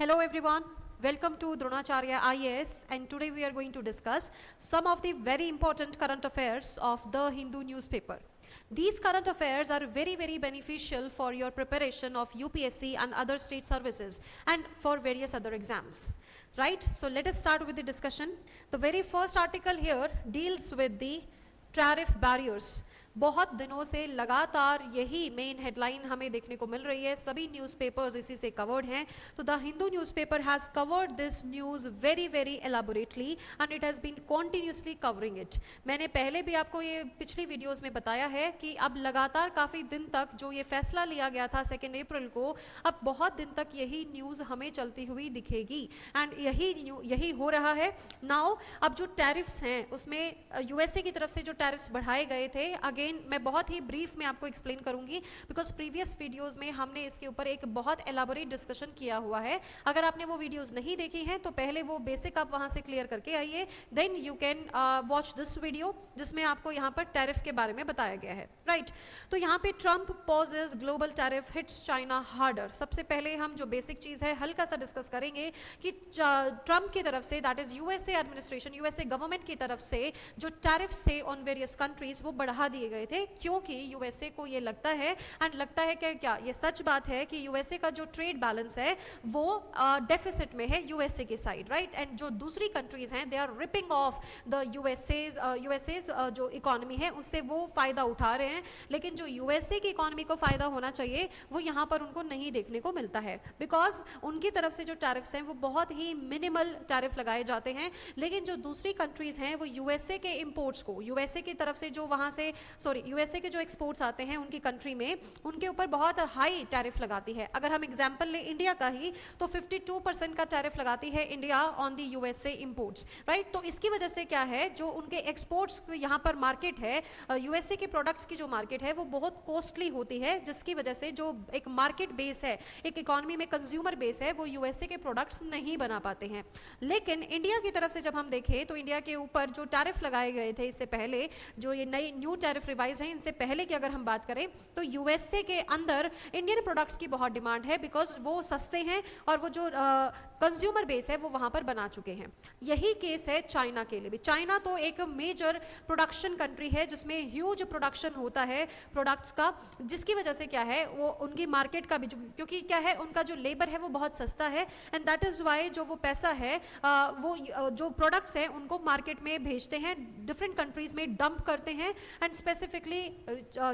Hello everyone, welcome to Dronacharya IAS, and today we are going to discuss some of the very important current affairs of the Hindu newspaper. These current affairs are very beneficial for your preparation of UPSC and other state services and for various other exams. Right? So let us start with the discussion. The very first article here deals with the tariff barriers. बहुत दिनों से लगातार यही main headline हमें देखने को मिल रही है, सभी न्यूज़पेपर्स इसी से कवर्ड हैं. तो the Hindu newspaper has covered this news very elaborately and it has been continuously covering it. मैंने पहले भी आपको ये पिछली वीडियोस में बताया है कि अब लगातार काफ़ी दिन तक जो ये फैसला लिया गया था 2 अप्रैल को, अब बहुत दिन तक यही न्यूज़ हमें चलती हुई दिखेगी एंड यही हो रहा है. नाउ अब जो टैरिफ्स हैं उसमें यूएसए की तरफ से जो टैरिफ्स बढ़ाए गए थे, मैं बहुत ही ब्रीफ में आपको एक्सप्लेन करूंगी बिकॉज प्रीवियस वीडियोस में हमने इसके ऊपर एक बहुत एलाबोरेट डिस्कशन किया हुआ है. अगर आपने वो वीडियोस नहीं देखी हैं तो पहले वो बेसिक आप वहां से क्लियर करके आइए, then you can watch this video जिसमें आपको यहाँ पर टैरिफ के बारे में बताया गया है. राइट, तो यहाँ पे Trump pauses global tariff hits China harder. सबसे पहले हम जो बेसिक चीज है हल्का सा डिस्कस करेंगे कि ट्रंप की तरफ से, that is USA administration, USA government की तरफ से जो टैरिफ्स थे ऑन वेरियस कंट्रीज वो बढ़ा दिए गए थे, क्योंकि यूएसए को ये लगता है एंड लगता है कि क्या ये सच बात है कि यूएसए का जो ट्रेड बैलेंस है वो डेफिसिट में है यूएसए की साइड. राइट, एंड जो दूसरी कंट्रीज हैं they are ripping off the USA जो इकोनॉमी है उससे वो फायदा उठा रहे हैं, लेकिन जो यूएसए की इकोनॉमी को फायदा होना चाहिए वो यहाँ पर उनको नहीं देखने को मिलता है, बिकॉज उनकी तरफ से जो टैरिफ्स हैं वो बहुत ही मिनिमल टैरिफ लगाए जाते हैं. लेकिन जो दूसरी कंट्रीज हैं वो यूएसए के इंपोर्ट्स को, यूएसए की तरफ से जो वहां से यूएसए के जो एक्सपोर्ट्स आते हैं उनकी कंट्री में, उनके ऊपर बहुत हाई टैरिफ लगाती है. अगर हम एग्जांपल ले इंडिया का ही तो 52% का टैरिफ लगाती है India on the USA imports. Right, तो इसकी वजह से क्या है, जो उनके एक्सपोर्ट्स यहाँ पर मार्केट है, यूएसए के प्रोडक्ट्स की जो मार्केट है वो बहुत कॉस्टली होती है, जिसकी वजह से जो एक मार्केट बेस है, एक इकोनॉमी में कंज्यूमर बेस है, वो यूएसए के प्रोडक्ट्स नहीं बना पाते हैं. लेकिन इंडिया की तरफ से जब हम देखें तो इंडिया के ऊपर जो टैरिफ लगाए गए थे इससे पहले, जो ये नई न्यू टैरिफ रिवाइज है, इनसे पहले की अगर हम बात करें तो यूएसए के अंदर इंडियन प्रोडक्ट्स की बहुत डिमांड है, बिकॉज वो सस्ते हैं और वो जो कंज्यूमर बेस है वो वहां पर बना चुके हैं. यही केस है चाइना के लिए भी. चाइना तो एक मेजर प्रोडक्शन कंट्री है जिसमें ह्यूज प्रोडक्शन होता है प्रोडक्ट्स का, जिसकी वजह से क्या है वो उनकी मार्केट का भी, क्योंकि क्या है उनका जो लेबर है वो बहुत सस्ता है एंड दैट इज वाई जो वो पैसा है वो जो प्रोडक्ट्स हैं उनको मार्केट में भेजते हैं, डिफरेंट कंट्रीज में डंप करते हैं. एंड स्पेसिफिकली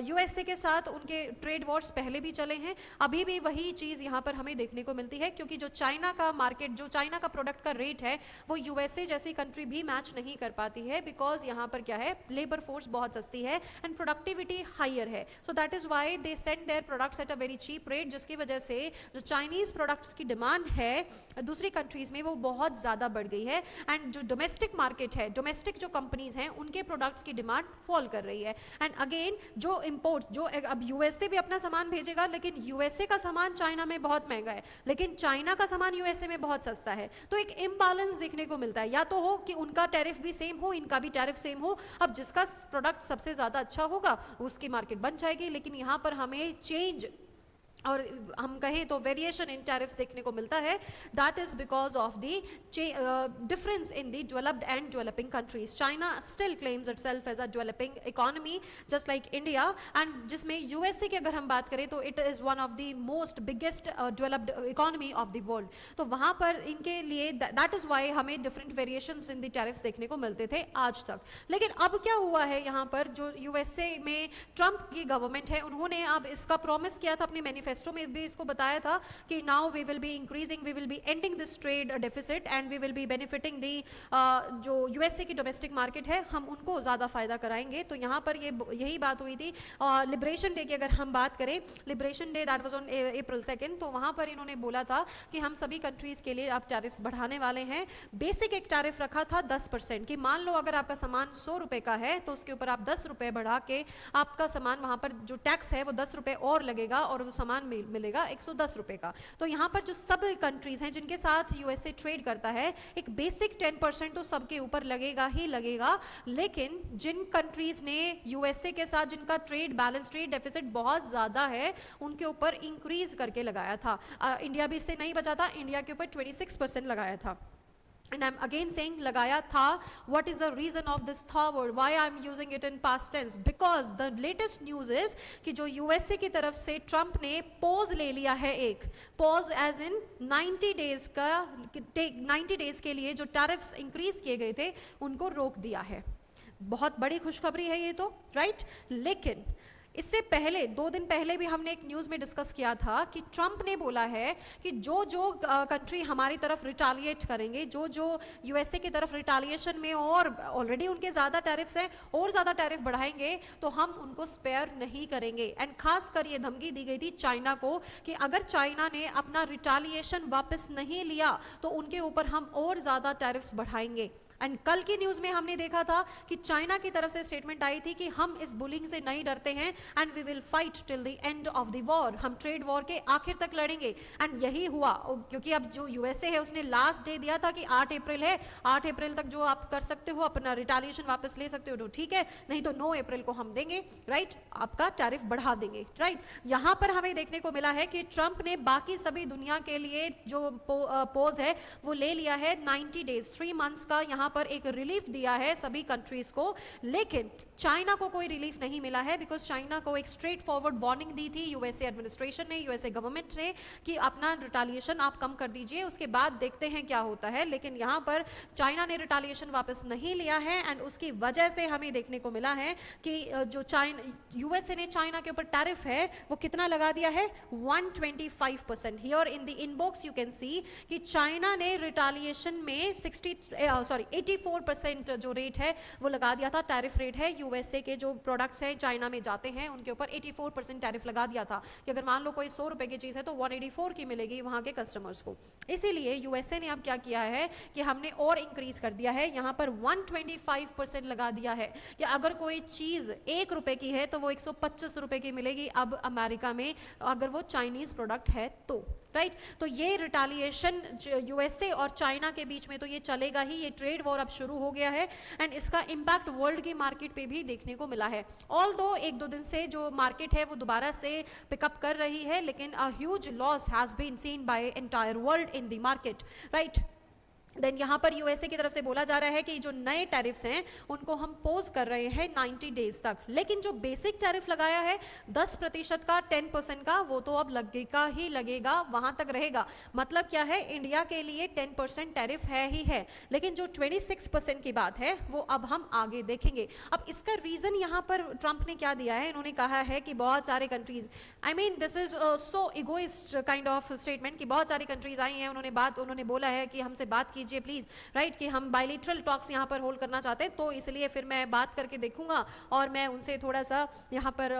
यूएसए के साथ उनके ट्रेड वॉर्स पहले भी चले हैं, अभी भी वही चीज यहाँ पर हमें देखने को मिलती है, क्योंकि जो चाइना का मार्केट, जो चाइना का प्रोडक्ट का रेट है वो यूएसए जैसी कंट्री भी मैच नहीं कर पाती है, बिकॉज यहाँ पर क्या है लेबर फोर्स बहुत सस्ती है एंड प्रोडक्टिविटी हायर है. So that is why they send their products at a very cheap rate, जिसकी वजह से जो चाइनीज प्रोडक्ट्स की डिमांड है दूसरी कंट्रीज में वो बहुत ज्यादा बढ़ गई है एंड जो डोमेस्टिक मार्केट है, डोमेस्टिक जो कंपनीज हैं उनके प्रोडक्ट्स की डिमांड फॉल कर रही है. एंड अगेन जो इंपोर्ट, जो अब यूएसए भी अपना सामान भेजेगा, लेकिन यूएसए का सामान चाइना में बहुत महंगा है, लेकिन चाइना का सामान यूएसए में बहुत सस्ता है. तो एक इम्बैलेंस देखने को मिलता है, या तो हो कि उनका टैरिफ भी सेम हो, इनका भी टैरिफ सेम हो, अब जिसका प्रोडक्ट सबसे ज्यादा अच्छा होगा उसकी मार्केट बन जाएगी. लेकिन यहाँ पर हमें चेंज और हम कहें तो वेरिएशन इन टैरिफ्स देखने को मिलता है. That is because of the difference in the developed and developing countries. China still claims itself as a developing economy just like India, and जिसमें यूएसए की अगर हम बात करें तो it is one of the most biggest developed economy of the world. तो वहां पर इनके लिए दैट इज वाई हमें different variations in the tariffs देखने को मिलते थे आज तक. लेकिन अब क्या हुआ है, यहाँ पर जो यूएसए में ट्रंप की गवर्नमेंट है उन्होंने अब इसका प्रॉमिस किया था अपने मैनिफेस्टो में भी इसको बताया था कि now we will be increasing, we will be ending this trade deficit and we will be benefiting the जो यूएसए की डोमेस्टिक मार्केट है, हम उनको ज्यादा फायदा कराएंगे. तो यहाँ पर यही बात हुई थी. लिबरेशन डे की अगर हम बात करें, liberation day that was on April 2, तो वहां पर इन्होंने बोला था कि हम सभी कंट्रीज के लिए आप टैरिफ्स बढ़ाने वाले हैं. बेसिक एक टैरिफ रखा था 10% की. मान लो अगर आपका सामान 100 रुपए का है तो उसके ऊपर आप 10 रुपए बढ़ा के आपका सामान, वहां पर जो टैक्स है वो 10 रुपए और लगेगा और वो सामान सामान मिलेगा 110 रुपए का। तो यहाँ पर जो सब कंट्रीज हैं जिनके साथ यूएसए ट्रेड करता है, एक बेसिक 10% तो सबके ऊपर लगेगा ही लगेगा, लेकिन जिन कंट्रीज ने यूएसए के साथ जिनका ट्रेड बैलेंस, ट्रेड डेफिसिट बहुत ज्यादा है, उनके ऊपर इंक्रीज करके लगाया था। इंडिया भी इससे नहीं बचा था, इंडिया के ऊपर 26% लगाया था। And I'm again saying लगाया था. What is the reason of this था word? Why I'm using it in past tense? Because the latest news is कि जो यूएसए की तरफ से ट्रंप ने पॉज ले लिया है, एक पॉज एज इन 90 डेज का, 90 डेज के लिए जो टैरिफ्स इंक्रीज किए गए थे उनको रोक दिया है। बहुत बड़ी खुशखबरी है ये तो, राइट? लेकिन इससे पहले 2 दिन पहले भी हमने एक न्यूज़ में डिस्कस किया था कि ट्रंप ने बोला है कि जो जो कंट्री हमारी तरफ रिटालिएट करेंगे, जो जो यूएसए की तरफ रिटालिएशन में और ऑलरेडी उनके ज़्यादा टैरिफ्स हैं और ज़्यादा टैरिफ बढ़ाएंगे, तो हम उनको स्पेयर नहीं करेंगे। एंड खासकर ये धमकी दी गई थी चाइना को कि अगर चाइना ने अपना रिटालिएशन वापस नहीं लिया तो उनके ऊपर हम और ज़्यादा टैरिफ्स बढ़ाएंगे। एंड कल की न्यूज़ में हमने देखा था कि चाइना की तरफ से स्टेटमेंट आई थी कि हम इस बुलिंग से नहीं डरते हैं and we will fight till the end of the war, हम ट्रेड वॉर के आखिर तक लड़ेंगे। एंड यही हुआ, क्योंकि अब जो यूएसए है उसने लास्ट डे दिया था कि 8 अप्रैल है, 8 अप्रैल तक जो आप कर सकते हो अपना रिटालिएशन वापस ले सकते हो तो ठीक है, नहीं तो 9 अप्रैल को हम देंगे, राइट, आपका टैरिफ बढ़ा देंगे, राइट। यहाँ पर हमें देखने को मिला है कि ट्रंप ने बाकी सभी दुनिया के लिए जो पोज है वो ले लिया है 90 डेज, 3 मंथ्स का यहाँ पर एक रिलीफ दिया है सभी कंट्रीज को। लेकिन चाइना को कोई रिलीफ नहीं मिला है, बिकॉज चाइना को एक स्ट्रेट फॉरवर्ड वार्निंग दी थी यूएसए एडमिनिस्ट्रेशन ने, यूएसए गवर्नमेंट ने, कि अपना रिटालिएशन आप कम कर दीजिए, उसके बाद देखते हैं क्या होता है। लेकिन यहाँ पर चाइना ने रिटालिएशन वापस नहीं लिया है एंड उसकी वजह से हमें देखने को मिला है कि जो यूएसए ने चाइना के ऊपर टैरिफ है वो कितना लगा दिया है, 125%। Here in the inbox you can see कि चाइना ने रिटालिएशन में 84% जो रेट है वो लगा दिया था, टैरिफ रेट है यूएसए के जो प्रोडक्ट्स हैं चाइना में जाते हैं उनके ऊपर 84% टैरिफ लगा दिया था कि अगर मान लो कोई 100 रुपए की चीज़ है तो 184 की मिलेगी वहाँ के कस्टमर्स को। इसीलिए यूएसए ने अब क्या किया है कि हमने और इंक्रीज कर दिया है, यहाँ पर 125% लगा दिया है कि अगर कोई चीज़ 1 रुपए की है तो वो 125 रुपए की मिलेगी अब अमेरिका में, अगर वो चाइनीज प्रोडक्ट है तो, राइट। तो ये रिटालिएशन यूएसए और चाइना के बीच में तो ये चलेगा ही, ये ट्रेड वॉर अब शुरू हो गया है एंड इसका इम्पैक्ट वर्ल्ड की मार्केट पे भी देखने को मिला है। ऑल्दो 1-2 दिन से जो मार्केट है वो दोबारा से पिकअप कर रही है, लेकिन a huge loss has been seen by entire world in the market, right. Then यहाँ पर यूएसए की तरफ से बोला जा रहा है कि जो नए टैरिफ्स हैं उनको हम पोज कर रहे हैं 90 डेज तक, लेकिन जो बेसिक टैरिफ लगाया है 10% का, 10% का, वो तो अब लगेगा ही लगेगा, वहां तक रहेगा। मतलब क्या है, इंडिया के लिए 10% टैरिफ है ही है, लेकिन जो 26% की बात है वो अब हम आगे देखेंगे। अब इसका रीजन यहाँ पर ट्रंप ने क्या दिया है, इन्होंने कहा है कि बहुत सारे countries, I mean this is so egoist kind of statement कि बहुत सारी कंट्रीज आई हैं, उन्होंने बोला है कि हमसे बात कीजिए प्लीज, राइट, कि हम बायलैटरल टॉक्स यहाँ पर होल्ड करना चाहते हैं, तो इसलिए फिर मैं बात करके देखूंगा और मैं उनसे थोड़ा सा यहाँ पर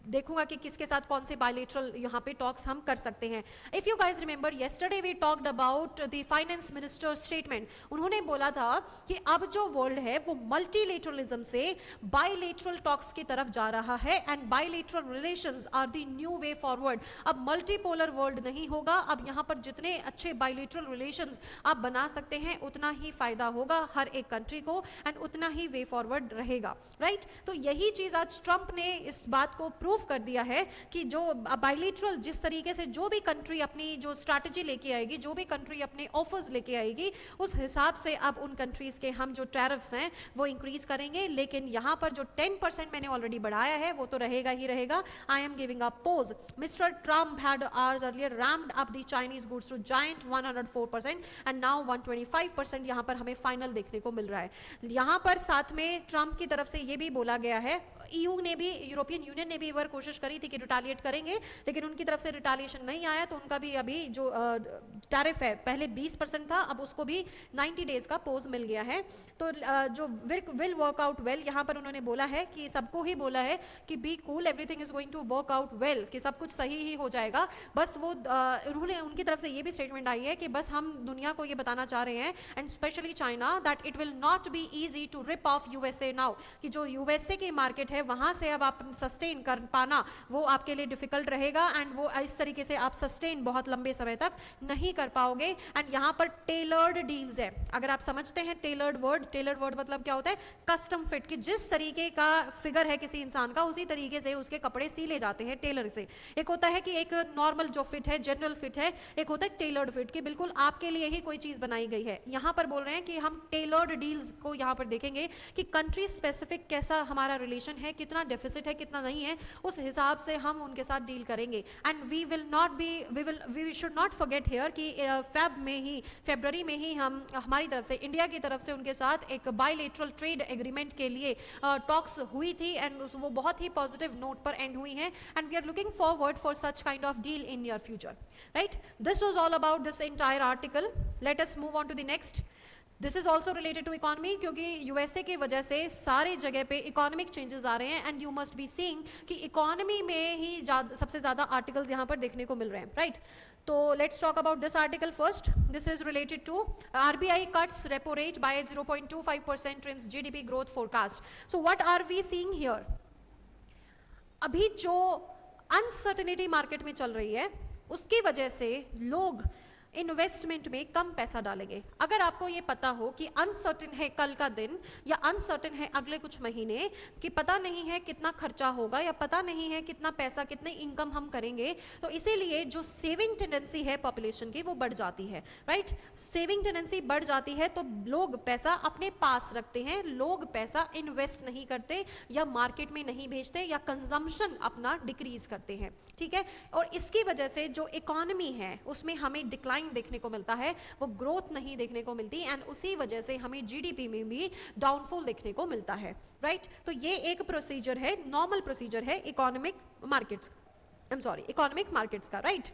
देखूंगा कि किसके साथ कौन से बायलैटरल यहाँ पे टॉक्स हम कर सकते हैं। If you guys remember yesterday we talked about the finance minister statement, उन्होंने बोला था कि अब जो वर्ल्ड है वो मल्टीलेटरलिज्म से बायलैटरल टॉक्स की तरफ जा रहा है and bilateral relations are the new way forward. अब मल्टीपोलर वर्ल्ड नहीं होगा, अब यहाँ पर जितने अच्छे बायलैटरल रिलेशंस आप बना सकते हैं उतना ही फायदा होगा हर एक कंट्री को एंड उतना ही वे फॉरवर्ड रहेगा, राइट। तो यही चीज आज ट्रंप ने इस बात को प्रूव कर दिया है कि जो बायलैटरल जिस तरीके से जो भी कंट्री अपनी जो स्ट्रैटेजी लेके आएगी, जो भी कंट्री अपने ऑफर्स लेके आएगी, उस हिसाब से अब उन कंट्रीज के हम जो टैरिफ्स हैं वो इंक्रीज करेंगे। लेकिन यहाँ पर जो 10% मैंने ऑलरेडी बढ़ाया है वो तो रहेगा ही रहेगा। I am giving a pause, Mister Trump had hours earlier rammed up the Chinese goods to giant 104% and now 125% यहाँ पर हमें फाइनल देखने को मिल रहा है। यहाँ पर साथ में ट्रंप की तरफ से ये भी बोला गया है, ईयू ने भी, यूरोपियन यूनियन ने भी एक बार कोशिश करी थी कि रिटालिएट करेंगे, लेकिन उनकी तरफ से रिटालिएशन नहीं आया, तो उनका भी अभी जो टैरिफ है पहले 20% था, अब उसको भी 90 डेज का पोज मिल गया है। तो जो विल वर्क आउट वेल, यहाँ पर उन्होंने बोला है कि सबको ही बोला है कि be cool, everything is going to work out well, कि सब कुछ सही ही हो जाएगा। बस वो उन्होंने, उनकी तरफ से ये भी स्टेटमेंट आई है कि बस हम दुनिया को ये बताना चाह रहे हैं and specially China that it will not be easy to rip off USA now, कि जो यूएसए की मार्केट है वहां से अब आप सस्टेन कर पाना वो आपके लिए डिफिकल्ट रहेगा, एंड वो इस तरीके से आप सस्टेन बहुत लंबे समय तक नहीं कर पाओगे। एंड यहाँ पर टेलर्ड डील्स है, अगर आप समझते हैं टेलर्ड वर्ड मतलब क्या होता है, कस्टम फिट, कि जिस तरीके का फिगर है किसी इंसान का उसी तरीके से उसके कपड़े सिले जाते हैं टेलर से। एक होता है कि एक नॉर्मल जो फिट है, जनरल फिट है, एक होता है टेलर्ड फिट, कि बिल्कुल आपके लिए ही कोई चीज बनाई गई है। यहाँ पर बोल रहे हैं कि हम टेलर्ड डील्स को यहाँ पर देखेंगे कि कंट्री स्पेसिफिक कैसा हमारा रिलेशन है, कितना डेफिसिट है, कितना नहीं है, उस हिसाब से हम उनके साथ डील करेंगे। And we should not forget here कि फरवरी में ही हम हमारी तरफ से, इंडिया की तरफ से उनके साथ एक बायलैटरल ट्रेड एग्रीमेंट के लिए टॉक्स हुई थी, एंड वो बहुत ही पॉजिटिव नोट पर एंड हुई हैं, and we are looking forward for such kind of deal in near future, right. This was all about this entire article. Let us move on to the next. This is also related to economy, क्योंकि USA की वजह से सारे जगह पे economic changes आ रहे हैं, and you must be seeing कि इकोनॉमी में ही सबसे ज्यादा आर्टिकल्स यहाँ पर देखने को मिल रहे हैं, राइट। तो let's talk about this article first. This is related to RBI cuts repo rate by 0.25%, trims GDP growth forecast. So what are we seeing here? अभी जो अनसर्टेनिटी मार्केट में चल रही है उसकी वजह से लोग इन्वेस्टमेंट में कम पैसा डालेंगे। अगर आपको ये पता हो कि अनसर्टेन है कल का दिन, या अनसर्टेन है अगले कुछ महीने, कि पता नहीं है कितना खर्चा होगा, या पता नहीं है कितना पैसा, कितने इनकम हम करेंगे, तो इसीलिए जो सेविंग टेंडेंसी है पॉपुलेशन की वो बढ़ जाती है, राइट। सेविंग टेंडेंसी बढ़ जाती है तो लोग पैसा अपने पास रखते हैं, लोग पैसा इन्वेस्ट नहीं करते या मार्केट में नहीं भेजते या कंजम्पशन अपना डिक्रीज करते हैं, ठीक है। और इसकी वजह से जो इकोनॉमी है उसमें हमें डिक्लाइन देखने को मिलता है, वो ग्रोथ नहीं देखने को मिलती, एंड उसी वजह से हमें जीडीपी में भी डाउनफॉल देखने को मिलता है, राइट। तो ये एक प्रोसीजर है, नॉर्मल प्रोसीजर है इकोनॉमिक मार्केट्स का, राइट।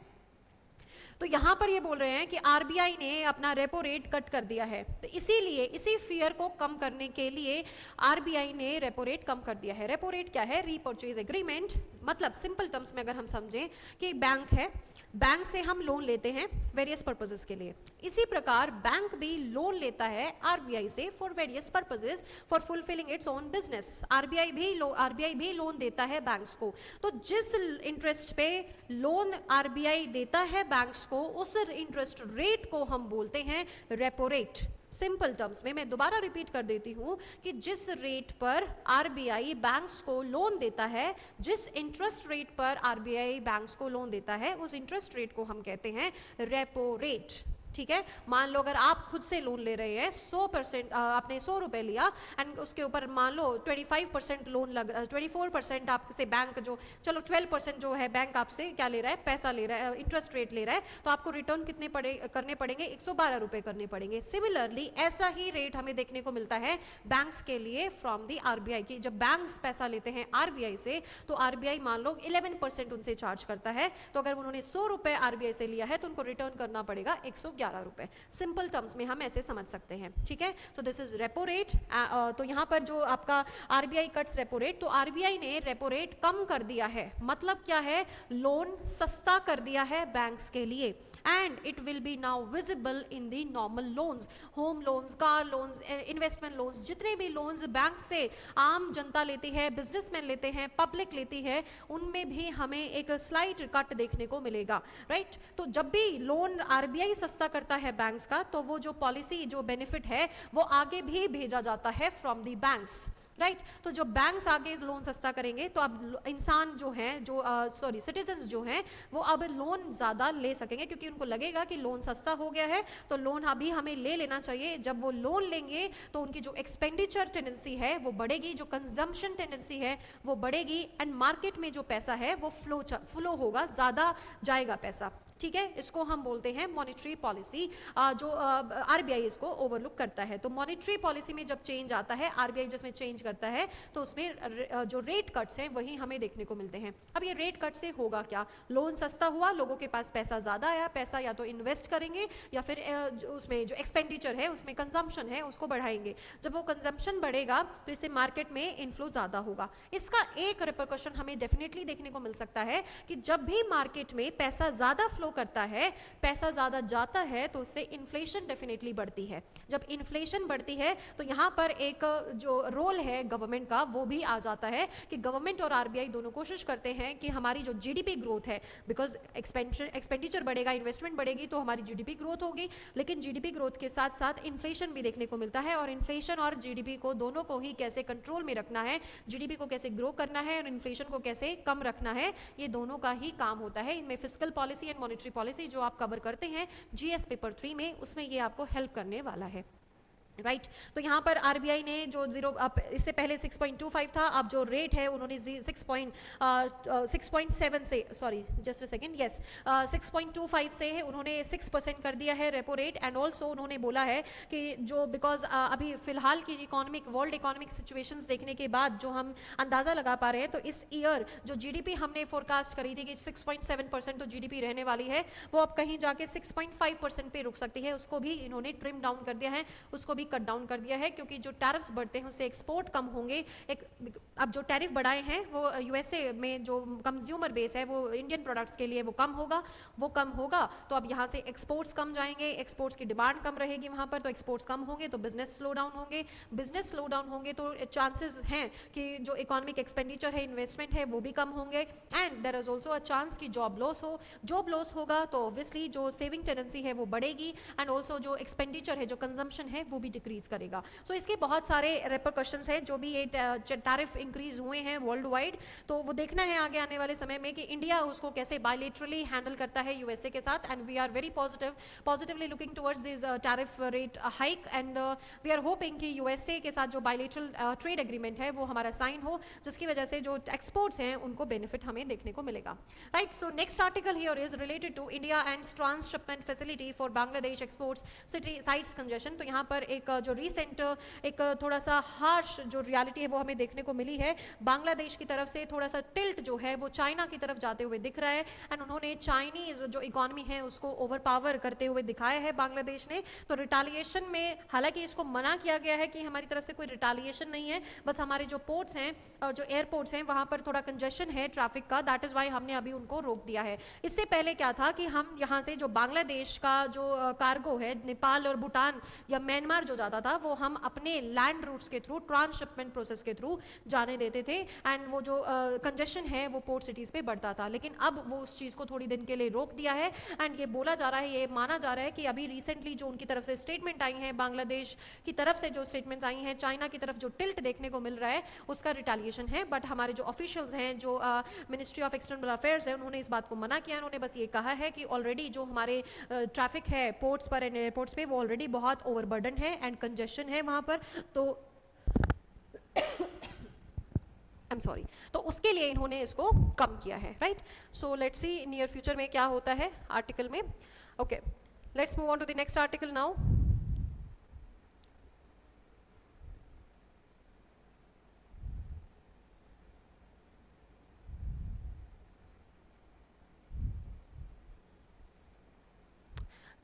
तो यहां पर ये बोल रहे हैं कि आरबीआई ने अपना रेपो रेट कट कर दिया है, तो इसीलिए इसी फियर को कम करने के लिए आरबीआई ने रेपो रेट कम कर दिया है। रेपो रेट क्या है? रीपरचेज एग्रीमेंट, मतलब सिंपल टर्म्स में अगर हम समझें कि बैंक है, बैंक से हम लोन लेते हैं वेरियस पर्पसेस के लिए, इसी प्रकार बैंक भी लोन लेता है आरबीआई से for various purposes for fulfilling its own business. RBI भी लोन देता है बैंक्स को, तो जिस इंटरेस्ट पे लोन आरबीआई देता है बैंक्स को, उस इंटरेस्ट रेट को हम बोलते हैं रेपो रेट। सिंपल टर्म्स में मैं दोबारा रिपीट कर देती हूं कि जिस रेट पर आरबीआई बैंक्स को लोन देता है, जिस इंटरेस्ट रेट पर आरबीआई बैंक्स को लोन देता है, उस इंटरेस्ट रेट को हम कहते हैं रेपो रेट, ठीक है। मान लो अगर आप खुद से लोन ले रहे हैं 100%, आपने 100 रुपए लिया एंड उसके ऊपर मान लो 25% लोन लग 24% आपसे बैंक जो, चलो 12% जो है बैंक आपसे क्या ले रहा है, पैसा ले रहा है, इंटरेस्ट रेट ले रहा है, तो आपको रिटर्न कितने करने पड़ेंगे? 112 रुपए करने पड़ेंगे। सिमिलरली ऐसा ही रेट हमें देखने को मिलता है बैंक्स के लिए फ्रॉम दी आरबीआई की। जब बैंक्स पैसा लेते हैं आरबीआई से, तो आरबीआई मान लो 11% उनसे चार्ज करता है, तो अगर उन्होंने 100 रुपए आरबीआई से लिया है तो उनको रिटर्न करना पड़ेगा 111 रुपए। सिंपल टर्म्स में हम ऐसे समझ सकते हैं, ठीक है। So this is repo rate. तो यहाँ पर जो आपका आरबीआई कट्स रेपो रेट, तो आरबीआई ने रेपो रेट कम कर दिया है, मतलब क्या है? लोन सस्ता कर दिया है बैंक्स के लिए, and it will be now visible in the normal loans, home loans, car loans, investment loans, जितने भी लोन्स बैंक से आम जनता लेती है, बिजनेसमैन लेते हैं, पब्लिक लेती है, उनमें भी हमें एक स्लाइट कट देखने को मिलेगा, राइट। तो जब भी लोन आरबीआई सस्ता करता है बैंक्स का, तो वो जो पॉलिसी, जो बेनिफिट है, वो आगे भी भेजा जाता है फ्रॉम दी बैंक्स, राइट। तो जो बैंक्स आगे लोन सस्ता करेंगे तो अब इंसान जो हैं, जो सिटीजन्स जो हैं, वो अब लोन ज़्यादा ले सकेंगे, क्योंकि उनको लगेगा कि लोन सस्ता हो गया है तो लोन अभी हमें ले लेना चाहिए। जब वो लोन लेंगे तो उनकी जो एक्सपेंडिचर टेंडेंसी है वो बढ़ेगी, जो कंजम्पशन टेंडेंसी है वो बढ़ेगी, एंड मार्केट में जो पैसा है वो फ्लो होगा, ज़्यादा जाएगा पैसा, ठीक है। इसको हम बोलते हैं मॉनेटरी पॉलिसी, जो आरबीआई इसको ओवरलुक करता है। तो मॉनेटरी पॉलिसी में जब चेंज आता है, आरबीआई जिसमें चेंज करता है, तो उसमें जो रेट कट्स हैं वही हमें देखने को मिलते हैं। अब ये रेट कट से होगा क्या? लोन सस्ता हुआ, लोगों के पास पैसा ज़्यादा आया, पैसा या तो इन्वेस्ट करेंगे या फिर उसमें जो एक्सपेंडिचर है, उसमें कंजम्पशन है, उसको बढ़ाएंगे। जब वो कंजम्पशन बढ़ेगा तो इससे मार्केट में इनफ्लो ज़्यादा होगा। इसका एक रिपरकशन हमें डेफिनेटली देखने को मिल सकता है कि जब भी मार्केट में पैसा ज़्यादा फ्लो फ्लो करता है, पैसा ज़्यादा जाता है, तो उससे इन्फ्लेशन डेफिनेटली बढ़ती है। जब इन्फ्लेशन बढ़ती है तो यहाँ पर एक जो रोल है गवर्नमेंट का वो भी आ जाता है कि गवर्नमेंट और आरबीआई दोनों कोशिश करते हैं कि हमारी जो जीडीपी ग्रोथ है, बिकॉज एक्सपेंडिचर बढ़ेगा, इन्वेस्टमेंट बढ़ेगी तो हमारी जीडीपी ग्रोथ होगी, लेकिन जीडीपी ग्रोथ के साथ साथ इन्फ्लेशन भी देखने को मिलता है, और इन्फ्लेशन और जीडीपी को दोनों को ही कैसे कंट्रोल में रखना है, जीडीपी को कैसे ग्रो करना है और इन्फ्लेशन को कैसे कम रखना है, ये दोनों का ही काम होता है। इनमें fiscal policy and monetary policy जो आप कवर करते हैं जीएस पेपर 3 में, उसमें ये आपको हेल्प करने वाला है। राइट तो यहाँ पर आरबीआई ने जो इससे पहले 6.25 था, अब जो रेट है उन्होंने 6.7 से, sorry just a second, yes 6.25 से है उन्होंने 6% कर दिया है रेपो रेट। एंड ऑल्सो उन्होंने बोला है कि जो बिकॉज अभी फिलहाल की वर्ल्ड इकोनॉमिक सिचुएशंस देखने के बाद जो हम अंदाजा लगा पा रहे हैं, तो इस ईयर जो जीडीपी हमने फोरकास्ट करी थी कि 6.7% तो जीडीपी रहने वाली है, वो अब कहीं जाके 6.5% पे रुक सकती है, उसको भी इन्होंने ट्रिम डाउन कर दिया है, उसको भी कट डाउन कर दिया है, क्योंकि जो टैरिफ्स बढ़ते हैं उससे एक्सपोर्ट कम होंगे। अब जो टैरिफ बढ़ाए हैं वो यूएसए में जो कंज्यूमर बेस है वो इंडियन प्रोडक्ट्स के लिए वो कम होगा, तो अब यहाँ से एक्सपोर्ट्स कम जाएंगे, एक्सपोर्ट्स की डिमांड कम रहेगी वहाँ पर, तो एक्सपोर्ट्स कम होंगे तो बिजनेस स्लो डाउन होंगे तो चांसेस हैं कि जो इकोनॉमिक एक्सपेंडिचर है, इन्वेस्टमेंट है, वो भी कम होंगे। And there is also a chance कि जॉब लॉस होगा, तो ऑब्वियसली जो सेविंग टेंडेंसी है वो बढ़ेगी, एंड ऑल्सो जो एक्सपेंडिचर है, जो कंजम्पशन है, वो भी डिक्रीज करेगा। सो इसके बहुत सारे रेपरकशंस हैं जो भी ये टैरिफ इंक्रीज हुए हैं वर्ल्ड वाइड, तो वो देखना है आगे आने वाले समय में कि इंडिया उसको कैसे बायलेटरली हैंडल करता है यूएसए के साथ। And we are very positively looking towards this tariff rate hike, and we are hoping कि यूएसए के साथ जो बायलेटरल ट्रेड एग्रीमेंट है वो हमारा साइन हो, जिसकी वजह से जो एक्सपोर्ट्स हैं उनको बेनिफिट हमें देखने को मिलेगा। Right so next article here is related to India and transshipment facility for Bangladesh exports city cites congestion. तो यहाँ पर एक जो रिसेंट एक थोड़ा सा हार्श जो रियलिटी है वो हमें देखने को मिली है, बांग्लादेश की तरफ से थोड़ा सा टिल्ट जो है वो चाइना की तरफ जाते हुए दिख रहा है, एंड उन्होंने चाइनीज जो इकोनॉमी है उसको ओवरपावर करते हुए दिखाया है बांग्लादेश ने। तो रिटालिएशन में, हालांकि इसको मना किया गया है कि हमारी तरफ से कोई रिटालिएशन नहीं है, बस हमारे जो पोर्ट्स हैं और जो एयरपोर्ट्स हैं वहां पर थोड़ा कंजेशन है ट्रैफिक का, दैट इज वाई हमने अभी उनको रोक दिया है। इससे पहले क्या था कि हम यहाँ से जो बांग्लादेश का जो कार्गो है नेपाल और भूटान या म्यांमार जो जाता था वो हम अपने लैंड रूट्स के थ्रू, ट्रांसशिपमेंट प्रोसेस के थ्रू जाने देते थे, एंड वो जो कंजेशन है वो पोर्ट सिटीज पे बढ़ता था। लेकिन अब वो उस चीज़ को थोड़ी दिन के लिए रोक दिया है, एंड ये बोला जा रहा है, ये माना जा रहा है कि अभी रिसेंटली जो उनकी तरफ से स्टेटमेंट आई हैं, बांग्लादेश की तरफ से जो स्टेटमेंट्स आई हैं, चाइना की तरफ जो टिल्ट देखने को मिल रहा है उसका रिटालिएशन है। बट हमारे जो ऑफिशियल्स हैं, जो मिनिस्ट्री ऑफ एक्सटर्नल अफेयर्स है, उन्होंने इस बात को मना किया। उन्होंने बस ये कहा है कि ऑलरेडी जो हमारे ट्रैफिक है पोर्ट्स पर एंड एयरपोर्ट्स पे वो ऑलरेडी बहुत ओवरबर्डन है एंड कंजेशन है वहाँ पर, तो आई एम सॉरी, तो उसके लिए इन्होंने इसको कम किया है। Right so let's see near future में क्या होता है आर्टिकल में। Okay let's move on to the next article now.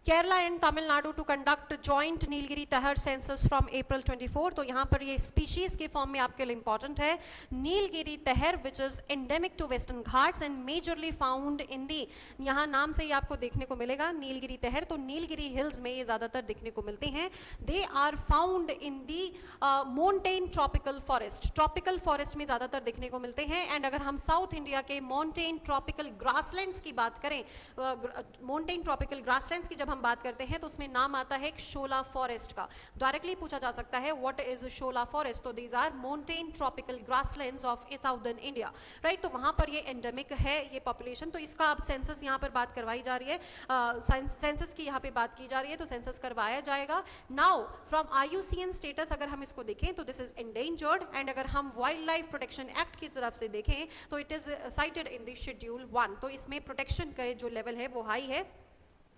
Kerala and Tamil Nadu to conduct joint Nilgiri tahr census from April 24। तो यहाँ पर ये स्पीशीज के फॉर्म में आपके लिए इंपॉर्टेंट है, Nilgiri tahr which is endemic to Western Ghats and majorly found in the, यहाँ नाम से ही आपको देखने को मिलेगा नीलगिरी तहर, तो नीलगिरी हिल्स में ये ज़्यादातर देखने को मिलते हैं। They are found in the mountain tropical forest में ज़्यादातर देखने को मिलते हैं। एंड अगर हम साउथ इंडिया के माउंटेन ट्रॉपिकल ग्रासलैंड्स की बात करें, माउंटेन ट्रॉपिकल ग्रासलैंड्स की जब हम बात करते हैं तो उसमें नाम आता है शोला फॉरेस्ट का। डायरेक्टली पूछा जा सकता है व्हाट इज शोला फॉरेस्ट, तो these are mountain tropical grasslands of southern India. Right तो वहां पर ये एंडेमिक है ये पॉपुलेशन, तो इसका अब सेंसस यहाँ पर बात करवाई जा रही है, सेंसस की यहाँ पे बात की जा रही है, तो सेंसस करवाया जाएगा। नाउ फ्रॉम IUCN स्टेटस अगर हम इसको देखें तो दिस इज एंडेंजर्ड, एंड अगर हम वाइल्ड लाइफ प्रोटेक्शन एक्ट की तरफ से देखें तो it is cited in the schedule 1, तो इसमें प्रोटेक्शन का जो लेवल है वो हाई है।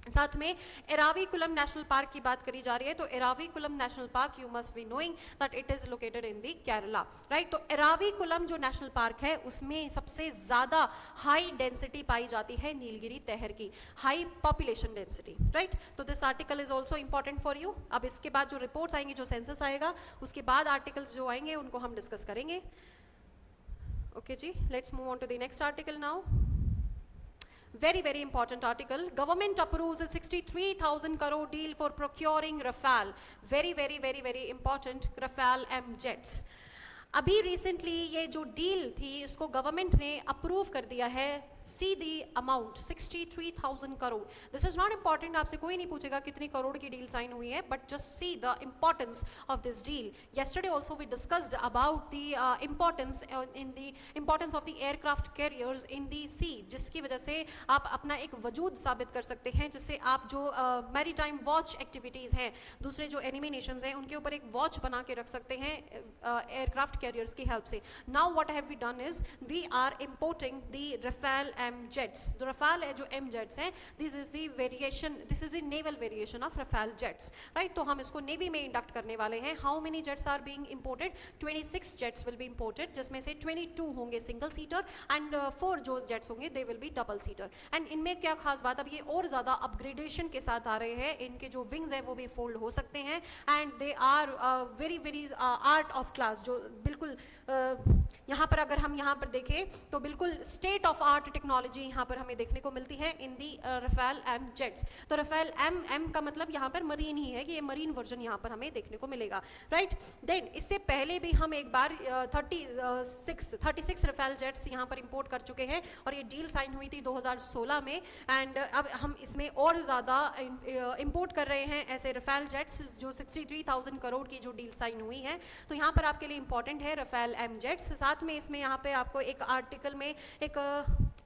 साथ में एराविकुलम नेशनल पार्क की बात करी जा रही है, तो Eravikulam national park you must be knowing that it is located in the Kerala. Right तो एराविकुलम जो नेशनल पार्क है उसमें सबसे ज्यादा हाई डेंसिटी पाई जाती है नीलगिरी तहर की, हाई पॉपुलेशन डेंसिटी। राइट तो this article is also important for you. अब इसके बाद जो रिपोर्ट्स आएंगी, जो सेंसस आएगा, उसके बाद आर्टिकल्स जो आएंगे उनको हम डिस्कस करेंगे। ओके जी, let's move on to the next article now. Very, very important article. Government approves a 63,000 crore deal for procuring Rafale. Very, very, very, very important. Rafale M jets. अभी recently ये जो deal थी इसको government ने approve कर दिया है. See the amount 63,000 crore. This is not important, आपसे कोई नहीं पूछेगा कितनी करोड़ की डील साइन हुई है, but just see the importance of this deal. Yesterday also we discussed about the importance of the aircraft carriers in the sea, जिसकी वजह से आप अपना एक वजूद साबित कर सकते हैं, जिससे आप जो मैरीटाइम वॉच एक्टिविटीज़ हैं, दूसरे जो एनिमी नेशंस हैं उनके ऊपर एक वॉच बना के रख सकते हैं एयरक्राफ्ट कैरियर्स की हेल्प से. Now what have we done is we are importing the Rafale M jets. जो रफेल है जो एम जेट्स हैं, this is the variation, this is the naval variation of Rafale jets, right. तो हम इसको navy में induct करने वाले हैं. How many jets are being imported? 26 jets will be imported, जिसमें से 22 होंगे सिंगल सीटर एंड 4 जो जेट्स होंगे they will be double seater. And इनमें क्या खास बात, अब ये और ज़्यादा अपग्रेडेशन के साथ आ रहे हैं. इनके जो विंग्स हैं वो भी फोल्ड हो सकते हैं and they are very very art of class. जो बिल्कुल यहाँ पर अगर हम यहाँ पर देखें तो बिल्कुल स्टेट ऑफ आर्ट टेक्नोलॉजी यहाँ पर हमें देखने को मिलती है इन दी रफेल एम जेट्स. तो रफेल एम का मतलब यहाँ पर मरीन ही है कि ये मरीन वर्जन यहाँ पर हमें देखने को मिलेगा, राइट. देन इससे पहले भी हम एक बार 36 रफेल जेट्स यहाँ पर इंपोर्ट कर चुके हैं और ये डील साइन हुई थी 2016 में. एंड अब हम इसमें और ज़्यादा इंपोर्ट कर रहे हैं ऐसे रफेल जेट्स जो 63,000 करोड़ की जो डील साइन हुई है. तो यहाँ पर आपके लिए इंपॉर्टेंट है रफेल एम जेट्स. साथ में इसमें यहाँ पे आपको एक आर्टिकल में एक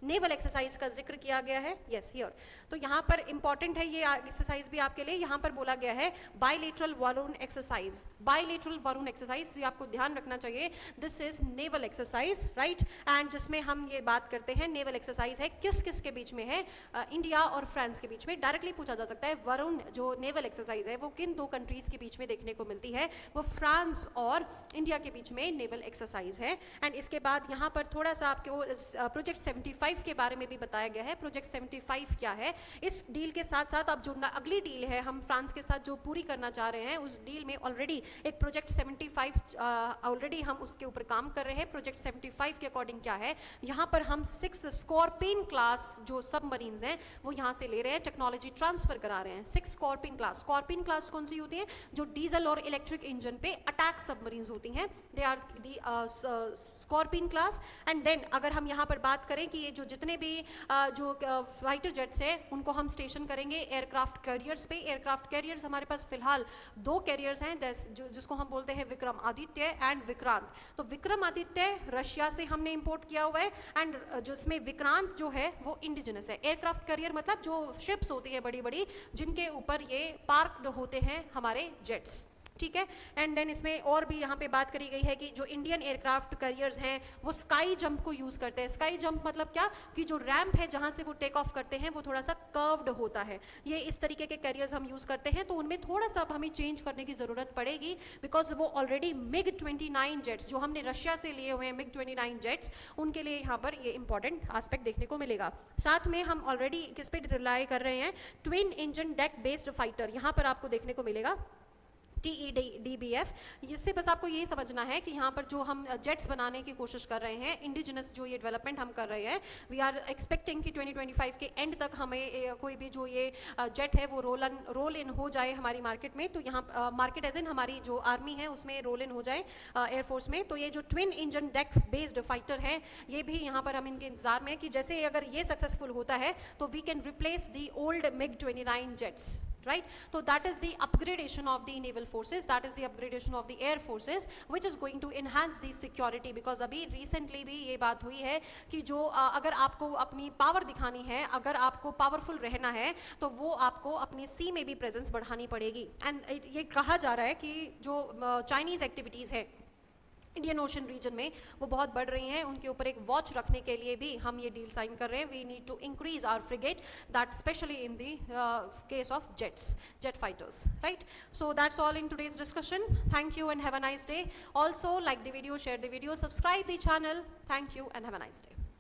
नेवल एक्सरसाइज का जिक्र किया गया है. Yes here. तो यहाँ पर इंपॉर्टेंट है ये एक्सरसाइज भी आपके लिए. यहाँ पर बोला गया है bilateral Varun exercise. Bilateral Varun exercise ये आपको ध्यान रखना चाहिए. This is naval exercise, right. And जिसमें हम ये बात करते हैं नेवल एक्सरसाइज है किस किस के बीच में है, इंडिया और फ्रांस के बीच में. डायरेक्टली पूछा जा सकता है वरुण जो नेवल एक्सरसाइज है वो किन दो कंट्रीज के बीच में देखने को मिलती है. वो फ्रांस और इंडिया के बीच में नेवल एक्सरसाइज है. एंड इसके बाद यहाँ पर थोड़ा सा आपको प्रोजेक्ट 75 के बारे में भी बताया गया है. प्रोजेक्ट 75 क्या है? इस डील के साथ साथ अब जो अगली डील है हम फ्रांस के साथ जो पूरी करना चाह रहे हैं उस डील में ऑलरेडी एक प्रोजेक्ट 75 ऑलरेडी हम उसके ऊपर काम कर रहे हैं. प्रोजेक्ट 75 के अकॉर्डिंग क्या है, यहाँ पर हम 6 स्कॉर्पियन क्लास जो सबमरीन्स हैं वो यहाँ से ले रहे हैं, टेक्नोलॉजी ट्रांसफर करा रहे हैं. 6 स्कॉर्पियन क्लास. स्कॉर्पियन क्लास कौन सी होती है? जो डीजल और इलेक्ट्रिक इंजन पे अटैक सबमरीन्स होती हैं, they are the Scorpion class. And then अगर हम यहाँ पर बात करें कि ये जो जितने भी जो फाइटर जेट्स हैं उनको हम स्टेशन करेंगे एयरक्राफ्ट कैरियर्स पे. एयरक्राफ्ट कैरियर्स हमारे पास फिलहाल 2 कैरियर्स हैं जिसको हम बोलते हैं विक्रम आदित्य एंड विक्रांत. तो विक्रम आदित्य रशिया से हमने इंपोर्ट किया हुआ है एंड जो इसमें विक्रांत जो है वो इंडिजिनस है. एयरक्राफ्ट कैरियर मतलब जो शिप्स होती है बड़ी बड़ी जिनके ऊपर ये पार्क्ड होते हैं हमारे जेट्स, ठीक है. एंड देन इसमें और भी यहाँ पे बात करी गई है कि जो इंडियन एयरक्राफ्ट कैरियर्स हैं वो स्काई जंप को यूज़ करते हैं. स्काई जंप मतलब क्या कि जो रैंप है जहाँ से वो टेक ऑफ करते हैं वो थोड़ा सा कर्व्ड होता है. ये इस तरीके के कैरियर्स हम यूज़ करते हैं. तो उनमें थोड़ा सा अब हमें चेंज करने की ज़रूरत पड़ेगी बिकॉज वो ऑलरेडी MiG-29 जेट्स जो हमने रशिया से लिए हुए हैं MiG-29 जेट्स उनके लिए यहाँ पर ये इंपॉर्टेंट एस्पेक्ट देखने को मिलेगा. साथ में हम ऑलरेडी किस पे रिलाई कर रहे हैं, twin engine deck based fighter यहाँ पर आपको देखने को मिलेगा TEDBF. इससे बस आपको यही समझना है कि यहाँ पर जो हम जेट्स बनाने की कोशिश कर रहे हैं, इंडिजिनस जो ये डेवलपमेंट हम कर रहे हैं, वी आर एक्सपेक्टिंग कि 2025 के एंड तक हमें कोई भी जो ये जेट है वो रोल इन हो जाए हमारी मार्केट में. तो यहाँ मार्केट एज इन हमारी जो आर्मी है उसमें रोल इन हो जाए एयरफोर्स में. तो ये जो twin engine deck based fighter है ये भी यहाँ पर हम इनके इंतजार में कि जैसे अगर ये सक्सेसफुल होता है तो we can replace the old MiG-29 jets, right. So that is the upgradation of the naval forces, that is the upgradation of the air forces which is going to enhance the security because अभी recently भी ये बात हुई है कि जो अगर आपको अपनी पावर दिखानी है, अगर आपको पावरफुल रहना है तो वो आपको अपनी सी में भी प्रेजेंस बढ़ानी पड़ेगी. एंड ये कहा जा रहा है कि जो चाइनीज़ एक्टिविटीज़ है इंडियन ओशन रीजन में वो बहुत बढ़ रही हैं. उनके ऊपर एक वॉच रखने के लिए भी हम ये डील साइन कर रहे हैं. We need to increase our frigate that specially in the case of jet fighters, right. So that's all in today's discussion. Thank you and have a nice day. Also like the video, share the video, subscribe the channel. Thank you and have a nice day.